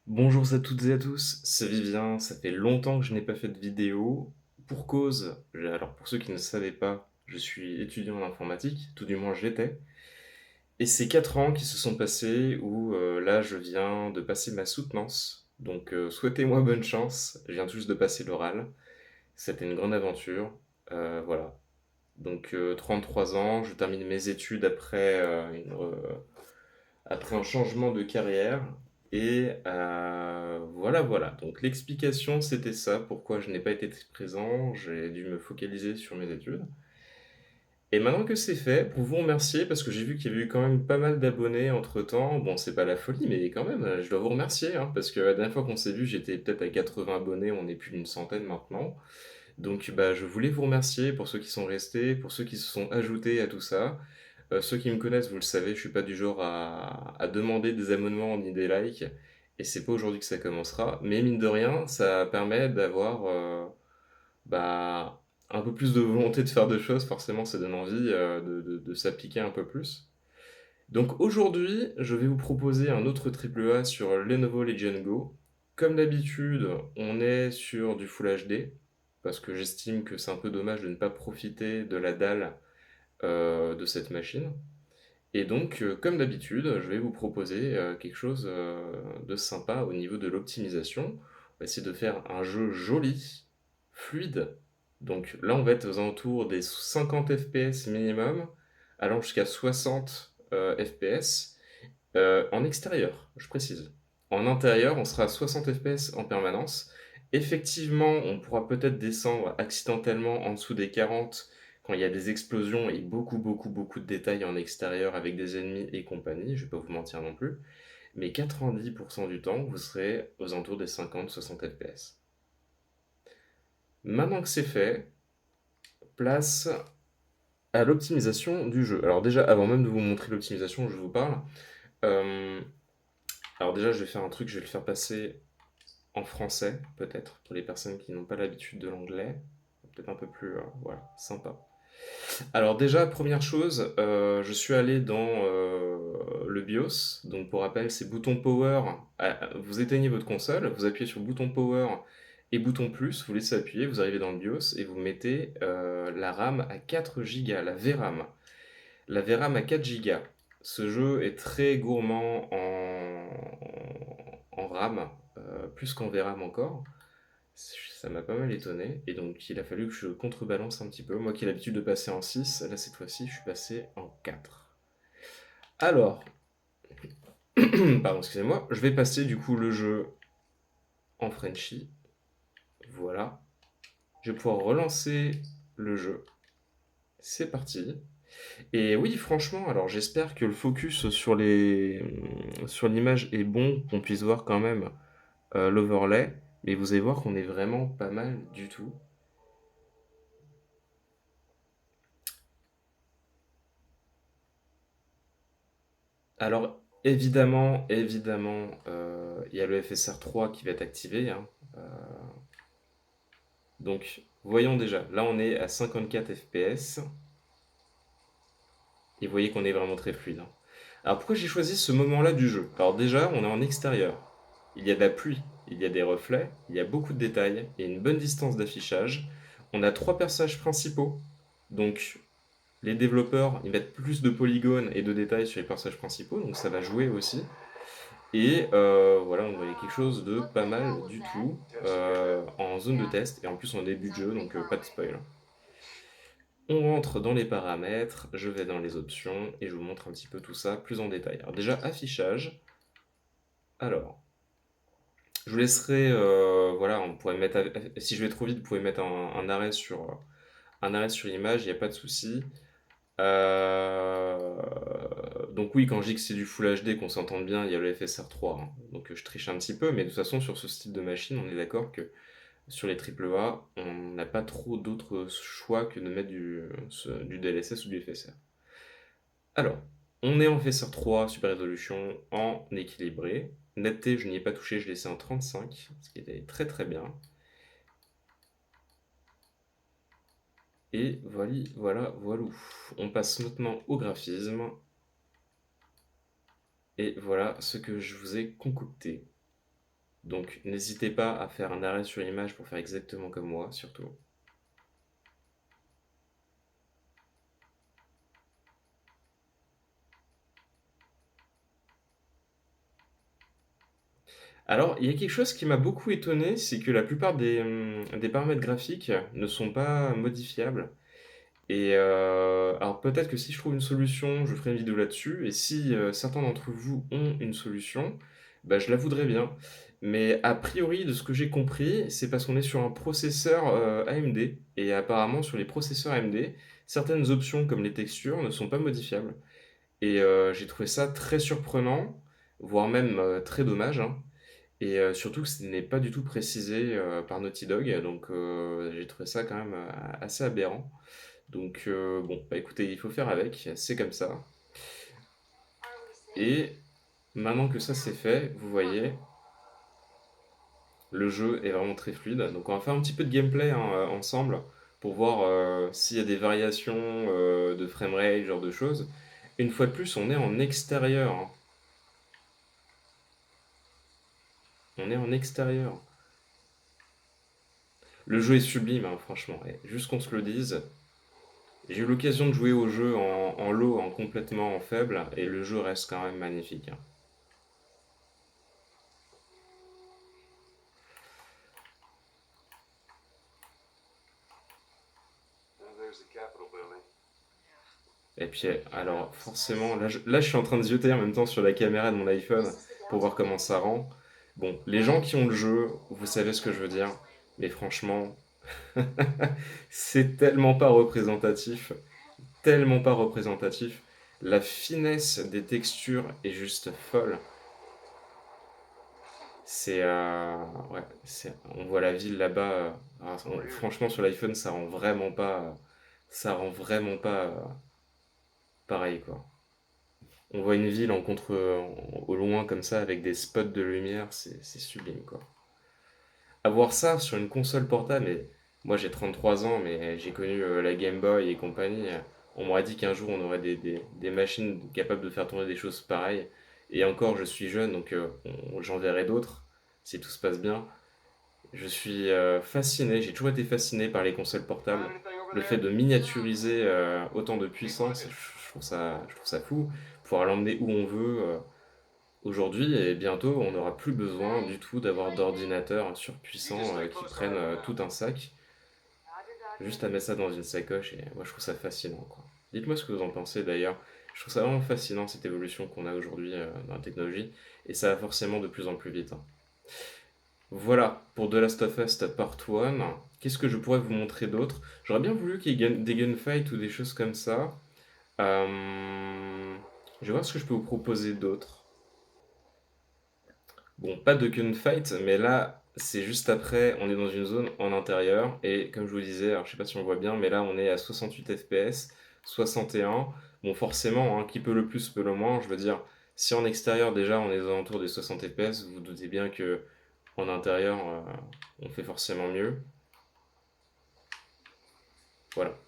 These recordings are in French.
Bonjour à toutes et à tous, c'est Vivien, ça fait longtemps que je n'ai pas fait de vidéo. Pour cause, alors pour ceux qui ne savaient pas, je suis étudiant en informatique, tout du moins je l'étais. Et c'est 4 ans qui se sont passés où là je viens de passer ma soutenance. Donc souhaitez-moi bonne chance, je viens tout juste de passer l'oral. C'était une grande aventure. Voilà. Donc 33 ans, je termine mes études après un changement de carrière. Et voilà, voilà. Donc l'explication, c'était ça, pourquoi je n'ai pas été présent. J'ai dû me focaliser sur mes études. Et maintenant que c'est fait, pour vous remercier, parce que j'ai vu qu'il y avait eu quand même pas mal d'abonnés entre-temps. Bon, c'est pas la folie, mais quand même, je dois vous remercier, hein, parce que la dernière fois qu'on s'est vu, j'étais peut-être à 80 abonnés, on est plus d'une centaine maintenant. Donc bah, je voulais vous remercier pour ceux qui sont restés, pour ceux qui se sont ajoutés à tout ça. Ceux qui me connaissent, vous le savez, je suis pas du genre à demander des abonnements ni des likes, et c'est pas aujourd'hui que ça commencera. Mais mine de rien, ça permet d'avoir bah, un peu plus de volonté de faire des choses, forcément ça donne envie de s'appliquer un peu plus. Donc aujourd'hui, je vais vous proposer un autre triple A sur Lenovo Legion Go. Comme d'habitude, on est sur du Full HD, parce que j'estime que c'est un peu dommage de ne pas profiter de la dalle de cette machine. Et donc, comme d'habitude, je vais vous proposer quelque chose de sympa au niveau de l'optimisation. On va essayer de faire un jeu joli, fluide. Donc là, on va être aux alentours des 50 FPS minimum, allant jusqu'à 60 FPS en extérieur, je précise. En intérieur, on sera à 60 FPS en permanence. Effectivement, on pourra peut-être descendre accidentellement en dessous des 40 quand il y a des explosions et beaucoup, beaucoup, beaucoup de détails en extérieur avec des ennemis et compagnie, je vais pas vous mentir non plus. Mais 90% du temps, vous serez aux alentours des 50-60 FPS. Maintenant que c'est fait, place à l'optimisation du jeu. Alors déjà, avant même de vous montrer l'optimisation, je vous parle. euh, alors déjà, je vais faire un truc, je vais le faire passer en français, peut-être, pour les personnes qui n'ont pas l'habitude de l'anglais. Peut-être un peu plus, voilà, sympa. Alors déjà, première chose, je suis allé dans le BIOS. Donc pour rappel, c'est bouton Power. Vous éteignez votre console, vous appuyez sur bouton Power et bouton plus, vous laissez appuyer, vous arrivez dans le BIOS et vous mettez la RAM à 4 Go, la VRAM. La VRAM à 4 Go. Ce jeu est très gourmand en RAM, plus qu'en VRAM encore. Ça m'a pas mal étonné. Et donc, il a fallu que je contrebalance un petit peu. Moi qui ai l'habitude de passer en 6, là, cette fois-ci, je suis passé en 4. Alors, pardon, excusez-moi, je vais passer du coup le jeu en Frenchy. Voilà. Je vais pouvoir relancer le jeu. C'est parti. Et oui, franchement, alors j'espère que le focus sur l'image est bon, qu'on puisse voir quand même l'overlay. Mais vous allez voir qu'on est vraiment pas mal du tout. Alors, évidemment, il y a le FSR 3 qui va être activé, hein. Euh, donc, voyons déjà. Là, on est à 54 FPS. Et vous voyez qu'on est vraiment très fluide, hein. Alors, pourquoi j'ai choisi ce moment-là du jeu? Alors, déjà, on est en extérieur. Il y a de la pluie, il y a des reflets, il y a beaucoup de détails, il y a une bonne distance d'affichage. On a trois personnages principaux. Donc, les développeurs, ils mettent plus de polygones et de détails sur les personnages principaux. Donc, ça va jouer aussi. Et voilà, on voyait quelque chose de pas mal du tout en zone de test. Et en plus, on est début de jeu, donc pas de spoil. On rentre dans les paramètres, je vais dans les options et je vous montre un petit peu tout ça plus en détail. Alors déjà, affichage. Alors, je vous laisserai, voilà, on pourrait mettre, si je vais trop vite, vous pouvez mettre un arrêt sur l'image, il n'y a pas de souci. Euh, donc oui, quand je dis que c'est du Full HD, qu'on s'entende bien, il y a le FSR 3, hein. Donc je triche un petit peu, mais de toute façon, sur ce style de machine, on est d'accord que sur les AAA, on n'a pas trop d'autres choix que de mettre du DLSS ou du FSR. Alors, on est en FSR 3, Super Résolution, en équilibré. Netteté, je n'y ai pas touché, je l'ai laissé en 35, ce qui était très très bien. Et voilà, voilà, voilà. On passe maintenant au graphisme. Et voilà ce que je vous ai concocté. Donc n'hésitez pas à faire un arrêt sur image pour faire exactement comme moi, surtout. Alors, il y a quelque chose qui m'a beaucoup étonné, c'est que la plupart des paramètres graphiques ne sont pas modifiables. Et alors peut-être que si je trouve une solution, je ferai une vidéo là-dessus. Et si certains d'entre vous ont une solution, bah, je la voudrais bien. Mais a priori, de ce que j'ai compris, c'est parce qu'on est sur un processeur AMD. Et apparemment, sur les processeurs AMD, certaines options comme les textures ne sont pas modifiables. Et j'ai trouvé ça très surprenant, voire même très dommage, hein. Et surtout que ce n'est pas du tout précisé par Naughty Dog. Donc j'ai trouvé ça quand même assez aberrant. Donc bon, bah écoutez, il faut faire avec, c'est comme ça. Et maintenant que ça c'est fait, vous voyez, le jeu est vraiment très fluide. Donc on va faire un petit peu de gameplay hein, ensemble pour voir s'il y a des variations de framerate, ce genre de choses. Une fois de plus, on est en extérieur, hein. On est en extérieur. Le jeu est sublime, hein, franchement. Et juste qu'on se le dise, j'ai eu l'occasion de jouer au jeu en low, en complètement en faible, et le jeu reste quand même magnifique, hein. Et puis, alors, forcément, là, je suis en train de zioter en même temps sur la caméra de mon iPhone pour voir comment ça rend. Bon, les gens qui ont le jeu, vous savez ce que je veux dire, mais franchement, c'est tellement pas représentatif, tellement pas représentatif. La finesse des textures est juste folle. C'est, ouais, on voit la ville là-bas. Franchement, sur l'iPhone, ça rend vraiment pas pareil, quoi. On voit une ville au loin comme ça avec des spots de lumière, c'est sublime quoi. Avoir ça sur une console portable, mais moi j'ai 33 ans, mais j'ai connu la Game Boy et compagnie. On m'aurait dit qu'un jour on aurait des machines capables de faire tourner des choses pareilles. Et encore, je suis jeune, donc j'en verrai d'autres si tout se passe bien. Je suis fasciné, j'ai toujours été fasciné par les consoles portables. Le fait de miniaturiser autant de puissance, je trouve ça fou. Pouvoir l'emmener où on veut aujourd'hui et bientôt, on n'aura plus besoin du tout d'avoir d'ordinateurs surpuissants qui prennent tout un sac. Juste à mettre ça dans une sacoche et moi je trouve ça fascinant quoi. Dites-moi ce que vous en pensez d'ailleurs. Je trouve ça vraiment fascinant cette évolution qu'on a aujourd'hui dans la technologie et ça va forcément de plus en plus vite, hein. Voilà, pour The Last of Us Part 1. Qu'est-ce que je pourrais vous montrer d'autre? J'aurais bien voulu qu'il y ait des gunfights ou des choses comme ça. Je vais voir ce que je peux vous proposer d'autre. Bon, pas de gunfight, mais là, c'est juste après, on est dans une zone en intérieur. Et comme je vous disais, alors je sais pas si on voit bien, mais là, on est à 68 FPS, 61. Bon, forcément, hein, qui peut le plus peut le moins. Je veux dire, si en extérieur, déjà, on est aux alentours des 60 FPS, vous vous doutez bien que en intérieur, on fait forcément mieux. Voilà.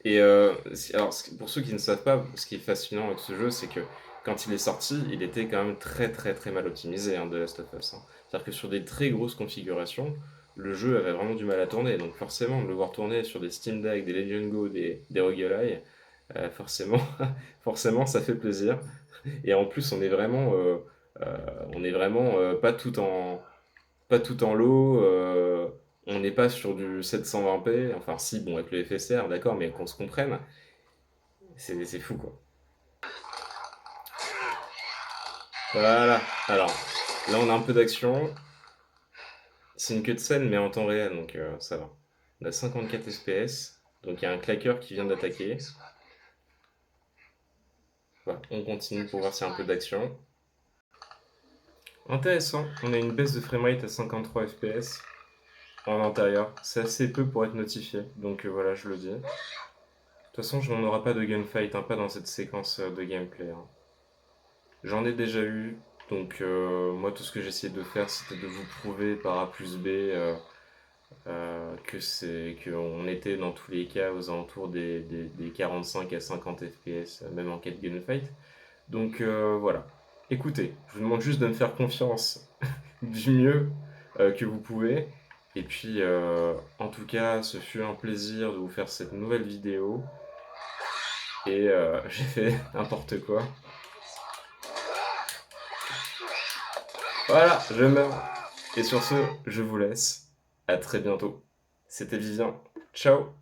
Et alors, pour ceux qui ne savent pas, ce qui est fascinant avec ce jeu, c'est que quand il est sorti, il était quand même très très très mal optimisé, hein, de Last of Us, hein. C'est-à-dire que sur des très grosses configurations, le jeu avait vraiment du mal à tourner. Donc forcément, de le voir tourner sur des Steam Deck, des Legend Go, des ROG Ally, forcément, forcément, ça fait plaisir. Et en plus, euh, on est vraiment pas tout en low. On n'est pas sur du 720p. Enfin, si, bon, avec le FSR, d'accord, mais qu'on se comprenne, c'est fou quoi. Voilà. Alors, là, on a un peu d'action. C'est une queue de scène, mais en temps réel, donc ça va. On a 54 FPS. Donc, il y a un claqueur qui vient d'attaquer. Voilà, on continue pour voir s'il y a un peu d'action. Intéressant. On a une baisse de framerate à 53 FPS en intérieur. C'est assez peu pour être notifié. Donc, voilà, je le dis. De toute façon, on n'aura pas de gunfight, hein, pas dans cette séquence de gameplay, hein. J'en ai déjà eu, donc moi tout ce que j'essayais de faire c'était de vous prouver par A plus B qu'on était dans tous les cas aux alentours des 45 à 50 FPS, même en cas de gunfight. Donc voilà. Écoutez, je vous demande juste de me faire confiance du mieux que vous pouvez. Et puis, en tout cas, ce fut un plaisir de vous faire cette nouvelle vidéo. Et j'ai fait n'importe quoi. Voilà, je meurs. Et sur ce, je vous laisse. À très bientôt. C'était Vivien. Ciao.